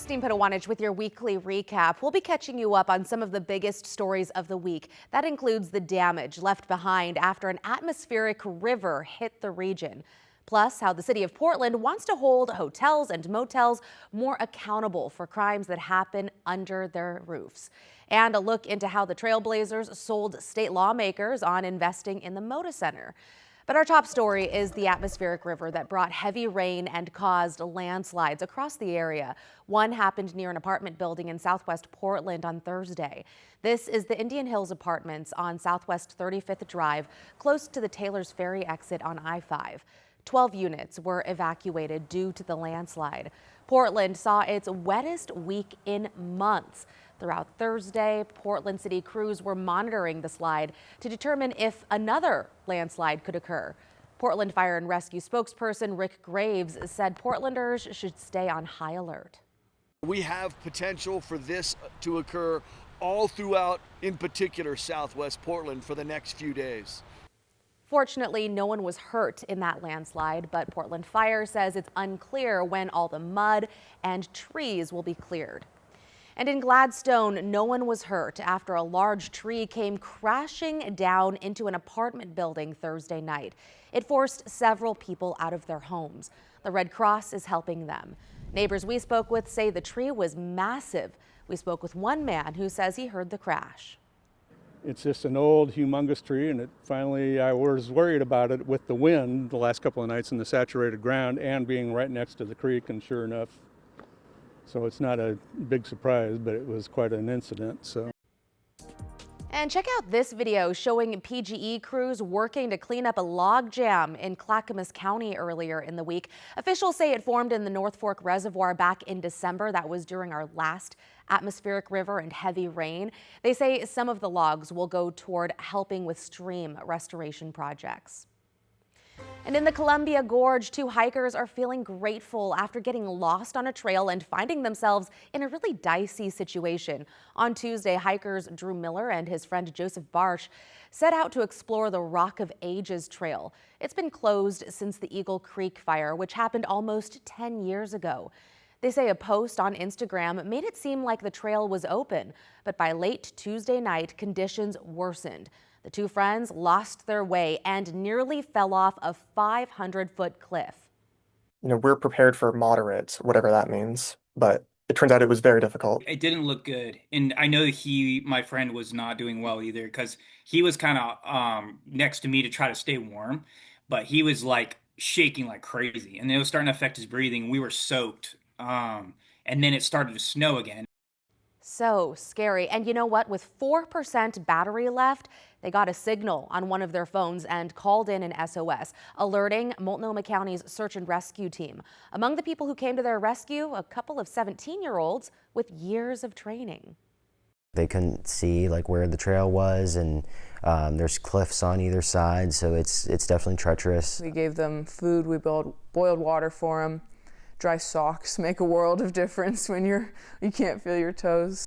Christine Pitawanich with your weekly recap. We'll be catching you up on some of the biggest stories of the week. That includes the damage left behind after an atmospheric river hit the region. Plus, how the city of Portland wants to hold hotels and motels more accountable for crimes that happen under their roofs. And a look into how the Trailblazers sold state lawmakers on investing in the Moda Center. But our top story is the atmospheric river that brought heavy rain and caused landslides across the area. One happened near an apartment building in southwest Portland on Thursday. This is the Indian Hills Apartments on Southwest 35th Drive, close to the Taylor's Ferry exit on I-5. 12 units were evacuated due to the landslide. Portland saw its wettest week in months. Throughout Thursday, Portland City crews were monitoring the slide to determine if another landslide could occur. Portland Fire and Rescue spokesperson Rick Graves said Portlanders should stay on high alert. We have potential for this to occur all throughout, in particular, southwest Portland for the next few days. Fortunately, no one was hurt in that landslide, but Portland Fire says it's unclear when all the mud and trees will be cleared. And in Gladstone, no one was hurt after a large tree came crashing down into an apartment building Thursday night. It forced several people out of their homes. The Red Cross is helping them. Neighbors we spoke with say the tree was massive. We spoke with one man who says he heard the crash. It's just an old, humongous tree, and I was worried about it with the wind the last couple of nights in the saturated ground and being right next to the creek, and sure enough, so it's not a big surprise, but it was quite an incident. And check out this video showing PGE crews working to clean up a log jam in Clackamas County earlier in the week. Officials say it formed in the North Fork Reservoir back in December. That was during our last atmospheric river and heavy rain. They say some of the logs will go toward helping with stream restoration projects. And in the Columbia Gorge, two hikers are feeling grateful after getting lost on a trail and finding themselves in a really dicey situation. On Tuesday, hikers Drew Miller and his friend Joseph Barsh set out to explore the Rock of Ages trail. It's been closed since the Eagle Creek fire, which happened almost 10 years ago. They say a post on Instagram made it seem like the trail was open, but by late Tuesday night, conditions worsened. The two friends lost their way and nearly fell off a 500-foot cliff. We're prepared for moderate, whatever that means, but it turns out it was very difficult. It didn't look good. And I know my friend was not doing well either, because he was kind of next to me to try to stay warm, but he was like shaking like crazy, and it was starting to affect his breathing. We were soaked. And then it started to snow again. So scary. And you know what? With 4% battery left, they got a signal on one of their phones and called in an SOS, alerting Multnomah County's search and rescue team. Among the people who came to their rescue, a couple of 17-year-olds with years of training. They couldn't see where the trail was, and there's cliffs on either side, so it's definitely treacherous. We gave them food, we boiled water for them. Dry socks make a world of difference when you can't feel your toes.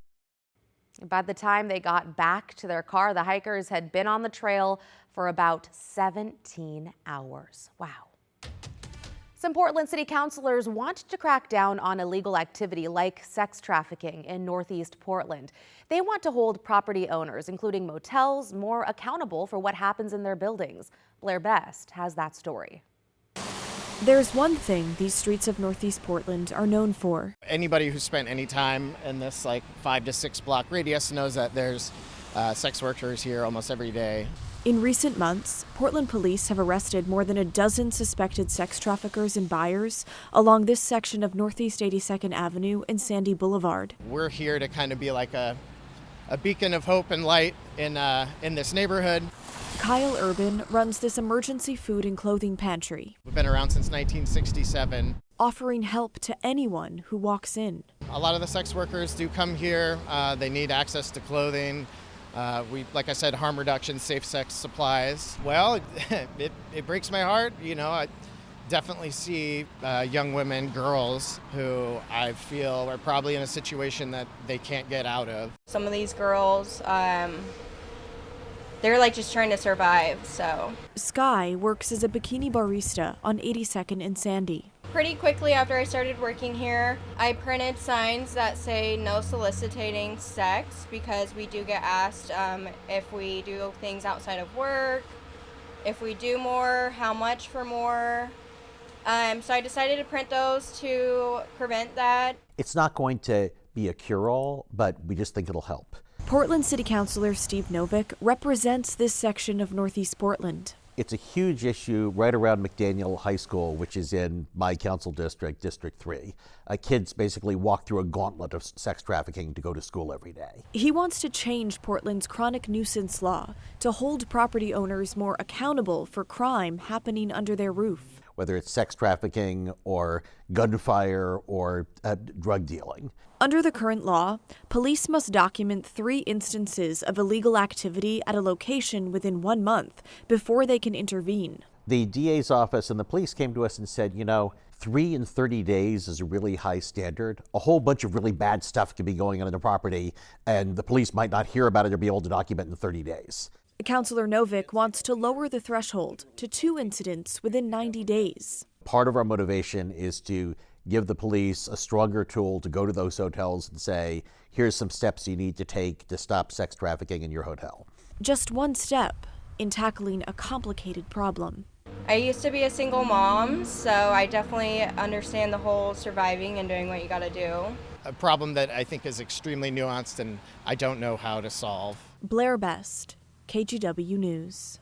By the time they got back to their car, the hikers had been on the trail for about 17 hours. Wow. Some Portland City councilors want to crack down on illegal activity like sex trafficking in Northeast Portland. They want to hold property owners, including motels, more accountable for what happens in their buildings. Blair Best has that story. There's one thing these streets of Northeast Portland are known for. Anybody who's spent any time in this 5 to 6 block radius knows that there's sex workers here almost every day. In recent months, Portland police have arrested more than a dozen suspected sex traffickers and buyers along this section of Northeast 82nd Avenue and Sandy Boulevard. We're here to kind of be like a beacon of hope and light in this neighborhood. Kyle Urban runs this emergency food and clothing pantry. We've been around since 1967. Offering help to anyone who walks in. A lot of the sex workers do come here. They need access to clothing. We, like I said, harm reduction, safe sex supplies. Well, it breaks my heart. I definitely see young women, girls, who I feel are probably in a situation that they can't get out of. Some of these girls, they're just trying to survive, so. Sky works as a bikini barista on 82nd and Sandy. Pretty quickly after I started working here, I printed signs that say no soliciting sex because we do get asked if we do things outside of work, if we do more, how much for more. So I decided to print those to prevent that. It's not going to be a cure-all, but we just think it'll help. Portland City Councilor Steve Novick represents this section of Northeast Portland. It's a huge issue right around McDaniel High School, which is in my council district, District 3. Kids basically walk through a gauntlet of sex trafficking to go to school every day. He wants to change Portland's chronic nuisance law to hold property owners more accountable for crime happening under their roof. Whether it's sex trafficking or gunfire or drug dealing. Under the current law, police must document 3 instances of illegal activity at a location within 1 month before they can intervene. The DA's office and the police came to us and said, 3 in 30 days is a really high standard. A whole bunch of really bad stuff could be going on in the property, and the police might not hear about it or be able to document in 30 days. Councilor Novick wants to lower the threshold to 2 incidents within 90 days. Part of our motivation is to give the police a stronger tool to go to those hotels and say, here's some steps you need to take to stop sex trafficking in your hotel. Just one step in tackling a complicated problem. I used to be a single mom, so I definitely understand the whole surviving and doing what you gotta do. A problem that I think is extremely nuanced and I don't know how to solve. Blair Best, KGW News.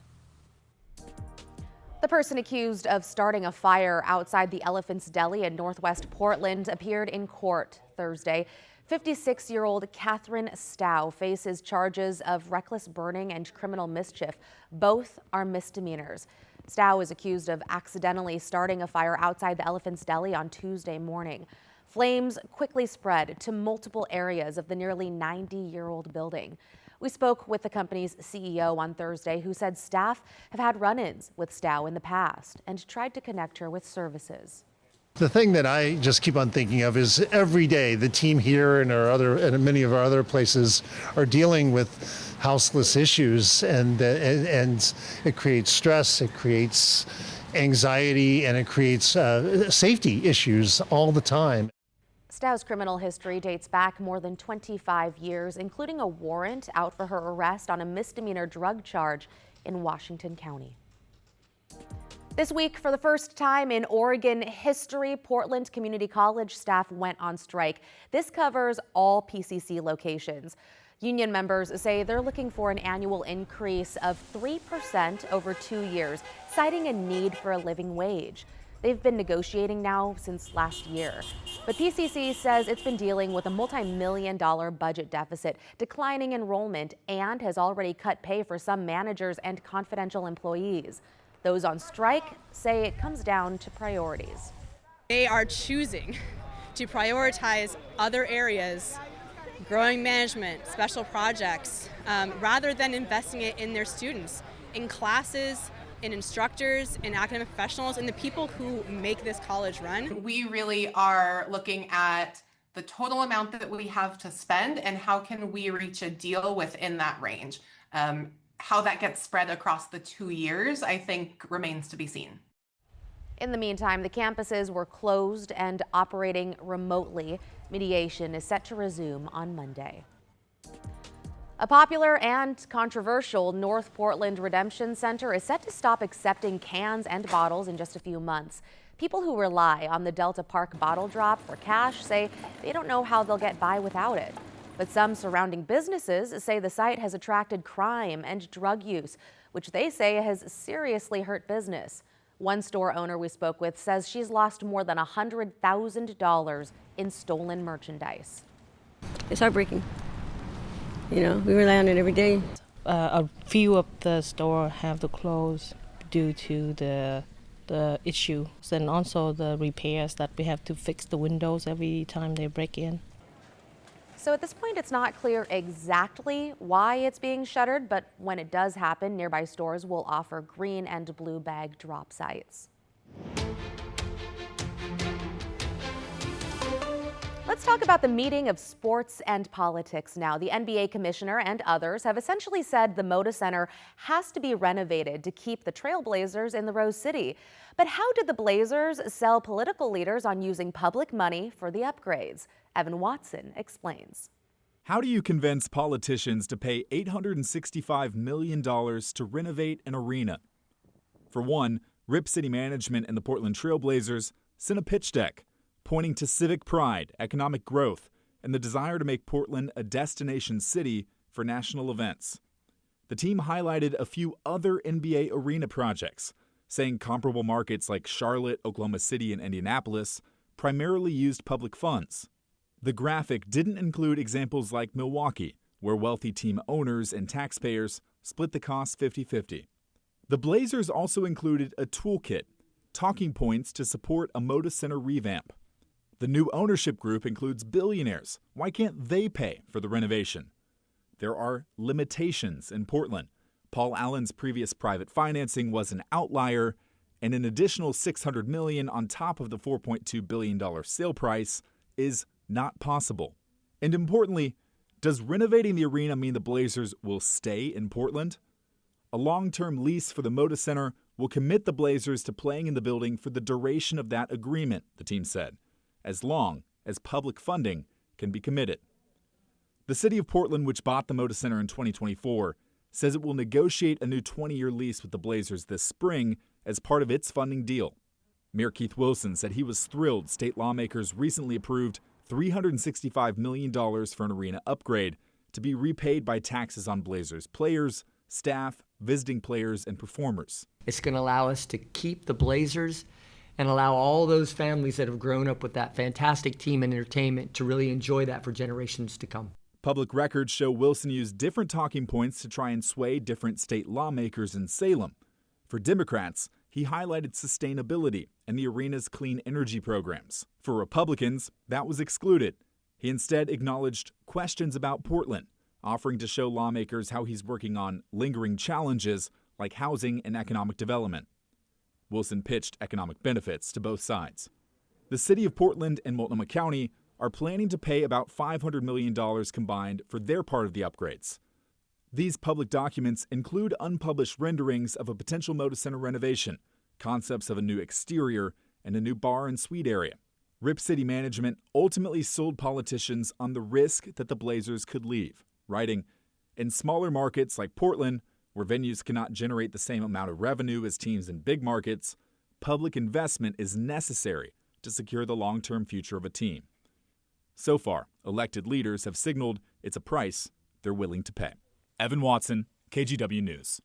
The person accused of starting a fire outside the Elephant's Deli in Northwest Portland appeared in court Thursday. 56-year-old Catherine Stow faces charges of reckless burning and criminal mischief. Both are misdemeanors. Stow is accused of accidentally starting a fire outside the Elephant's Deli on Tuesday morning. Flames quickly spread to multiple areas of the nearly 90-year-old building. We spoke with the company's CEO on Thursday, who said staff have had run-ins with Stow in the past and tried to connect her with services. The thing that I just keep on thinking of is every day the team here and many of our other places are dealing with houseless issues, and it creates stress, it creates anxiety, and it creates safety issues all the time. Stow's criminal history dates back more than 25 years, including a warrant out for her arrest on a misdemeanor drug charge in Washington County. This week, for the first time in Oregon history, Portland Community College staff went on strike. This covers all PCC locations. Union members say they're looking for an annual increase of 3% over 2 years, citing a need for a living wage. They've been negotiating now since last year. But PCC says it's been dealing with a multi-million-dollar budget deficit, declining enrollment, and has already cut pay for some managers and confidential employees. Those on strike say it comes down to priorities. They are choosing to prioritize other areas, growing management, special projects, rather than investing it in their students, in classes, in instructors, in academic professionals, and the people who make this college run. We really are looking at the total amount that we have to spend and how can we reach a deal within that range. How that gets spread across the 2 years, I think, remains to be seen. In the meantime, the campuses were closed and operating remotely. Mediation is set to resume on Monday. A popular and controversial North Portland Redemption Center is set to stop accepting cans and bottles in just a few months. People who rely on the Delta Park bottle drop for cash say they don't know how they'll get by without it. But some surrounding businesses say the site has attracted crime and drug use, which they say has seriously hurt business. One store owner we spoke with says she's lost more than $100,000 in stolen merchandise. It's heartbreaking. You know, we rely on it every day. A few of the stores have to close due to the issues, and also the repairs that we have to fix the windows every time they break in. So at this point, it's not clear exactly why it's being shuttered, but when it does happen, nearby stores will offer green and blue bag drop sites. Let's talk about the meeting of sports and politics now. The NBA commissioner and others have essentially said the Moda Center has to be renovated to keep the Trailblazers in the Rose City. But how did the Blazers sell political leaders on using public money for the upgrades? Evan Watson explains. How do you convince politicians to pay $865 million to renovate an arena? For one, Rip City management and the Portland Trailblazers sent a pitch deck pointing to civic pride, economic growth, and the desire to make Portland a destination city for national events. The team highlighted a few other NBA arena projects, saying comparable markets like Charlotte, Oklahoma City, and Indianapolis primarily used public funds. The graphic didn't include examples like Milwaukee, where wealthy team owners and taxpayers split the cost 50-50. The Blazers also included a toolkit, talking points to support a Moda Center revamp. The new ownership group includes billionaires. Why can't they pay for the renovation? There are limitations in Portland. Paul Allen's previous private financing was an outlier, and an additional $600 million on top of the $4.2 billion sale price is not possible. And importantly, does renovating the arena mean the Blazers will stay in Portland? A long-term lease for the Moda Center will commit the Blazers to playing in the building for the duration of that agreement, the team said, as long as public funding can be committed. The city of Portland, which bought the Moda Center in 2024, says it will negotiate a new 20-year lease with the Blazers this spring as part of its funding deal. Mayor Keith Wilson said he was thrilled state lawmakers recently approved $365 million for an arena upgrade to be repaid by taxes on Blazers players, staff, visiting players, and performers. It's going to allow us to keep the Blazers and allow all those families that have grown up with that fantastic team and entertainment to really enjoy that for generations to come. Public records show Wilson used different talking points to try and sway different state lawmakers in Salem. For Democrats, he highlighted sustainability and the arena's clean energy programs. For Republicans, that was excluded. He instead acknowledged questions about Portland, offering to show lawmakers how he's working on lingering challenges like housing and economic development. Wilson pitched economic benefits to both sides. The city of Portland and Multnomah County are planning to pay about $500 million combined for their part of the upgrades. These public documents include unpublished renderings of a potential Moda Center renovation, concepts of a new exterior, and a new bar and suite area. Rip City management ultimately sold politicians on the risk that the Blazers could leave, writing, "In smaller markets like Portland, where venues cannot generate the same amount of revenue as teams in big markets, public investment is necessary to secure the long-term future of a team." So far, elected leaders have signaled it's a price they're willing to pay. Evan Watson, KGW News.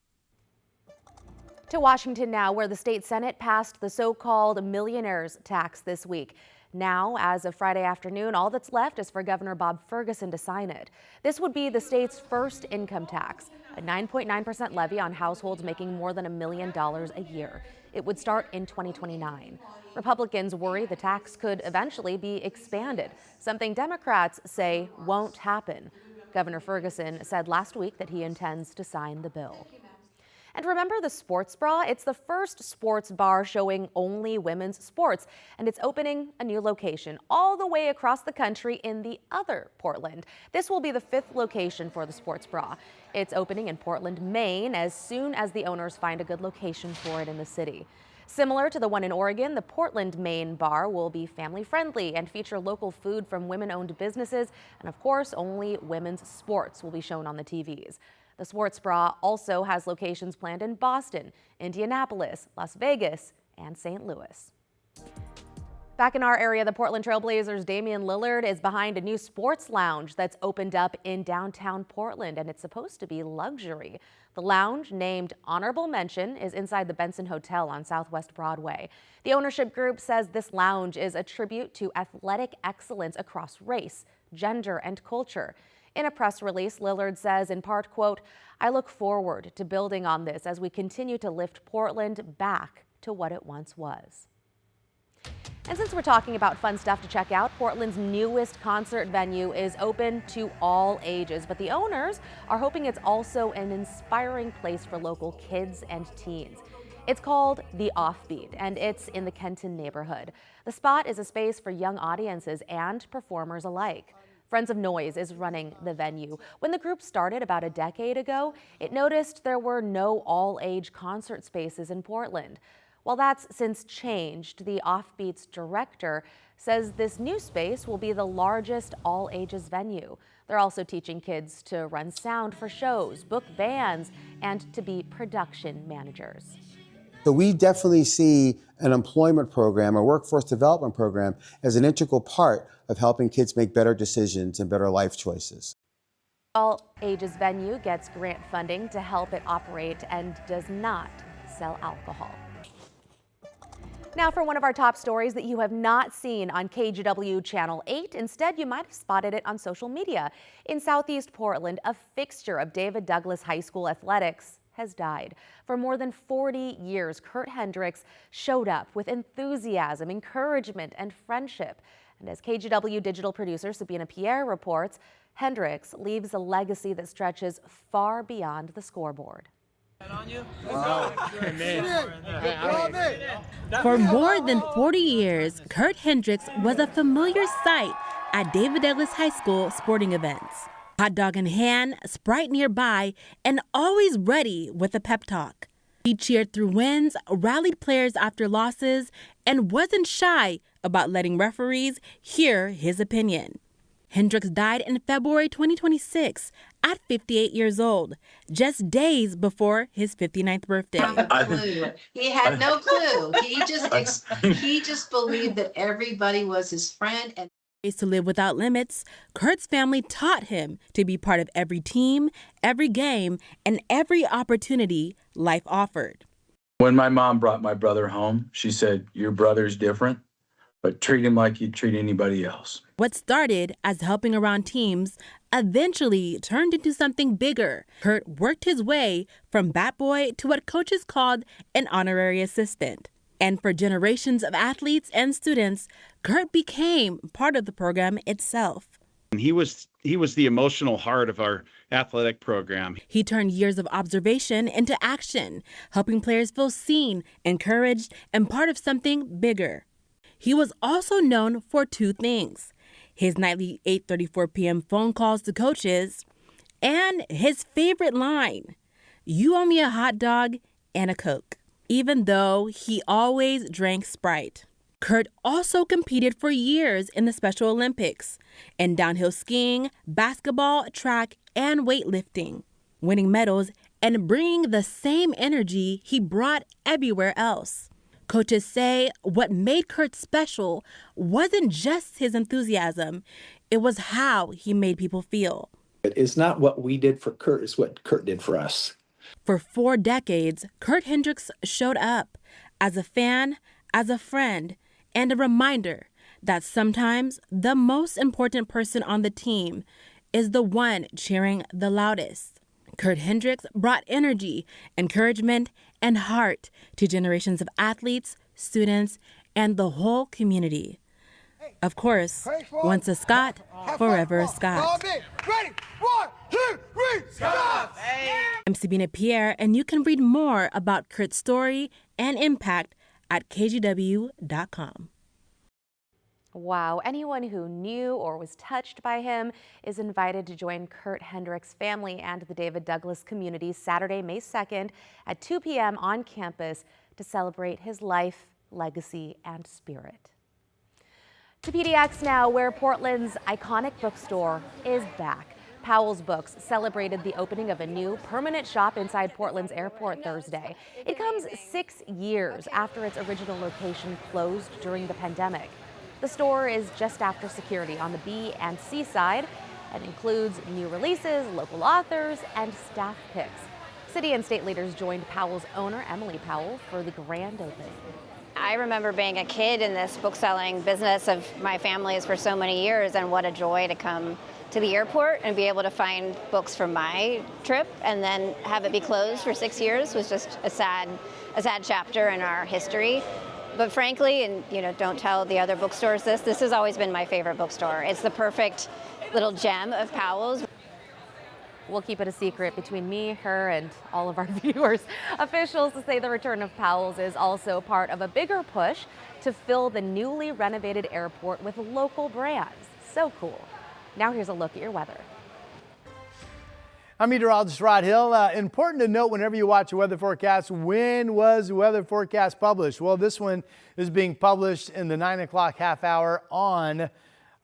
To Washington now, where the state Senate passed the so-called millionaire's tax this week. Now, as of Friday afternoon, all that's left is for Governor Bob Ferguson to sign it. This would be the state's first income tax, a 9.9% levy on households making more than $1 million a year. It would start in 2029. Republicans worry the tax could eventually be expanded, something Democrats say won't happen. Governor Ferguson said last week that he intends to sign the bill. And remember the sports bra? It's the first sports bar showing only women's sports, and it's opening a new location all the way across the country in the other Portland. This will be the 5th location for the sports bra. It's opening in Portland, Maine, as soon as the owners find a good location for it in the city. Similar to the one in Oregon, the Portland, Maine bar will be family-friendly and feature local food from women-owned businesses, and of course, only women's sports will be shown on the TVs. The sports bra also has locations planned in Boston, Indianapolis, Las Vegas, and St. Louis. Back in our area, the Portland Trailblazers' Damian Lillard is behind a new sports lounge that's opened up in downtown Portland, and it's supposed to be luxury. The lounge, named Honorable Mention, is inside the Benson Hotel on Southwest Broadway. The ownership group says this lounge is a tribute to athletic excellence across race, gender, and culture. In a press release, Lillard says in part, quote, "I look forward to building on this as we continue to lift Portland back to what it once was." And since we're talking about fun stuff to check out, Portland's newest concert venue is open to all ages, but the owners are hoping it's also an inspiring place for local kids and teens. It's called The Offbeat, and it's in the Kenton neighborhood. The spot is a space for young audiences and performers alike. Friends of Noise is running the venue. When the group started about a decade ago, it noticed there were no all-age concert spaces in Portland. While that's since changed, the Offbeat's director says this new space will be the largest all-ages venue. They're also teaching kids to run sound for shows, book bands, and to be production managers. So we definitely see an employment program, a workforce development program, as an integral part of helping kids make better decisions and better life choices. All Ages venue gets grant funding to help it operate and does not sell alcohol. Now for one of our top stories that you have not seen on KGW Channel 8. Instead, you might have spotted it on social media. In Southeast Portland, a fixture of David Douglas High School athletics has died. For more than 40 years, Kurt Hendricks showed up with enthusiasm, encouragement, and friendship. And as KGW digital producer Sabina Pierre reports, Hendricks leaves a legacy that stretches far beyond the scoreboard. For more than 40 years, Kurt Hendricks was a familiar sight at David Douglas High School sporting events. Hot dog in hand, Sprite nearby, and always ready with a pep talk. He cheered through wins, rallied players after losses, and wasn't shy about letting referees hear his opinion. Hendricks died in February 2026 at 58 years old, just days before his 59th birthday. He had no clue. He just believed that everybody was his friend. And To live without limits, Kurt's family taught him to be part of every team, every game, and every opportunity life offered. When my mom brought my brother home, she said, "Your brother's different, but treat him like you'd treat anybody else." What started as helping around teams eventually turned into something bigger. Kurt worked his way from bat boy to what coaches called an honorary assistant. And for generations of athletes and students, Kurt became part of the program itself. He was the emotional heart of our athletic program. He turned years of observation into action, helping players feel seen, encouraged, and part of something bigger. He was also known for two things: his nightly 8:34 p.m. phone calls to coaches, and his favorite line, "You owe me a hot dog and a Coke," even though he always drank Sprite. Kurt also competed for years in the Special Olympics, in downhill skiing, basketball, track, and weightlifting, winning medals and bringing the same energy he brought everywhere else. Coaches say what made Kurt special wasn't just his enthusiasm, it was how he made people feel. It's not what we did for Kurt, it's what Kurt did for us. For 4 decades, Kurt Hendricks showed up as a fan, as a friend, and a reminder that sometimes the most important person on the team is the one cheering the loudest. Kurt Hendricks brought energy, encouragement, and heart to generations of athletes, students, and the whole community. Of course, once a Scot, forever a Scot. Ready? 1, 2, 3, Scott! I'm Sabina Pierre, and you can read more about Kurt's story and impact at kgw.com. Wow, anyone who knew or was touched by him is invited to join Kurt Hendricks' family and the David Douglas community Saturday, May 2nd at 2 p.m. on campus to celebrate his life, legacy, and spirit. To PDX now, where Portland's iconic bookstore is back. Powell's Books celebrated the opening of a new permanent shop inside Portland's airport Thursday. It comes 6 years after its original location closed during the pandemic. The store is just after security on the B and C side and includes new releases, local authors, and staff picks. City and state leaders joined Powell's owner, Emily Powell, for the grand opening. I remember being a kid in this book-selling business of my family's for so many years, and what a joy to come to the airport and be able to find books from my trip and then have it be closed for 6 years was just a sad chapter in our history. But frankly, and don't tell the other bookstores this has always been my favorite bookstore. It's the perfect little gem of Powell's. We'll keep it a secret between me, her, and all of our viewers. Officials say the return of Powell's is also part of a bigger push to fill the newly renovated airport with local brands. So cool. Now here's a look at your weather. I'm meteorologist Rod Hill. Important to note whenever you watch a weather forecast, when was the weather forecast published? Well, this one is being published in the 9 o'clock half hour on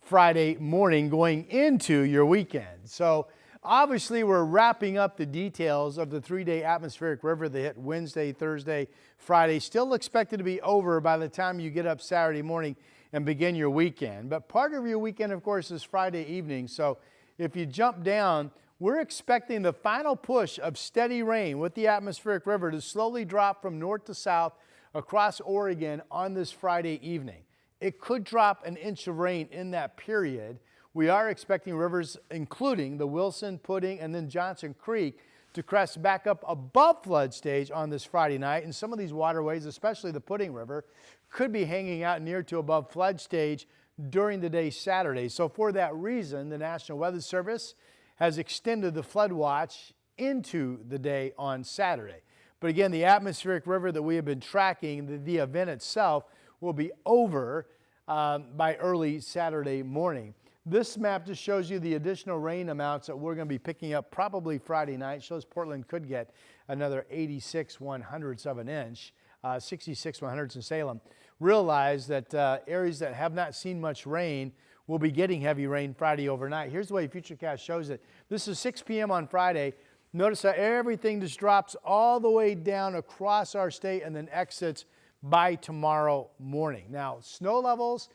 Friday morning going into your weekend. So obviously we're wrapping up the details of the 3-day atmospheric river that hit Wednesday, Thursday, Friday. Still expected to be over by the time you get up Saturday morning and begin your weekend. But part of your weekend, of course, is Friday evening. So if you jump down, we're expecting the final push of steady rain with the atmospheric river to slowly drop from north to south across Oregon on this Friday evening. It could drop an inch of rain in that period. We are expecting rivers, including the Wilson, Pudding, and then Johnson Creek, to crest back up above flood stage on this Friday night. And some of these waterways, especially the Pudding River, could be hanging out near to above flood stage during the day Saturday. So for that reason, the National Weather Service has extended the flood watch into the day on Saturday. But again, the atmospheric river that we have been tracking, the event itself, will be over by early Saturday morning. This map just shows you the additional rain amounts that we're going to be picking up probably Friday night. Shows Portland could get another 86 100ths of an inch, 66 100ths in Salem. Realize that areas that have not seen much rain will be getting heavy rain Friday overnight. Here's the way Futurecast shows it. This is 6 p.m. on Friday. Notice how everything just drops all the way down across our state and then exits by tomorrow morning. Now, snow levels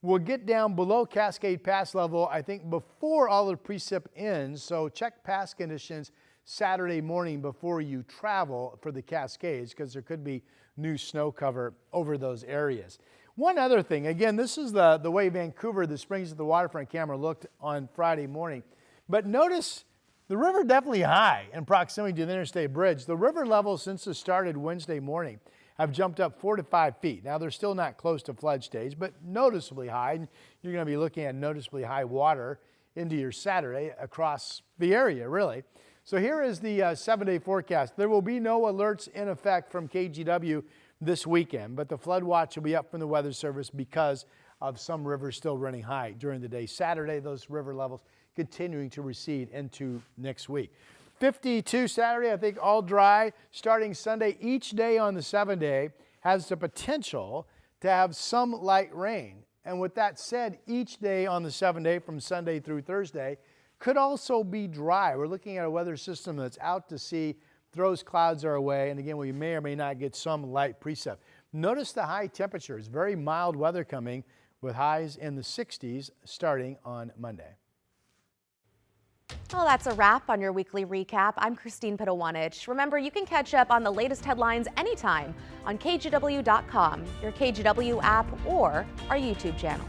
will get down below Cascade Pass level, I think, before all the precip ends. So check pass conditions Saturday morning before you travel for the Cascades, because there could be new snow cover over those areas. One other thing, again, this is the way Vancouver, the Springs at the Waterfront camera looked on Friday morning. But notice the river definitely high in proximity to the Interstate Bridge. The river levels since it started Wednesday morning have jumped up 4 to 5 feet. Now, they're still not close to flood stage, but noticeably high. And you're going to be looking at noticeably high water into your Saturday across the area, really. So here is the 7-day forecast. There will be no alerts in effect from KGW this weekend, but the flood watch will be up from the Weather Service because of some rivers still running high during the day. Saturday, those river levels continuing to recede into next week. 52 Saturday, I think all dry. Starting Sunday, each day on the 7-day has the potential to have some light rain. And with that said, each day on the 7-day from Sunday through Thursday could also be dry. We're looking at a weather system that's out to sea, throws clouds our way, and again, we may or may not get some light precip. Notice the high temperatures, very mild weather coming with highs in the 60s starting on Monday. Well, that's a wrap on your weekly recap. I'm Christine Pitawanich. Remember, you can catch up on the latest headlines anytime on KGW.com, your KGW app, or our YouTube channel.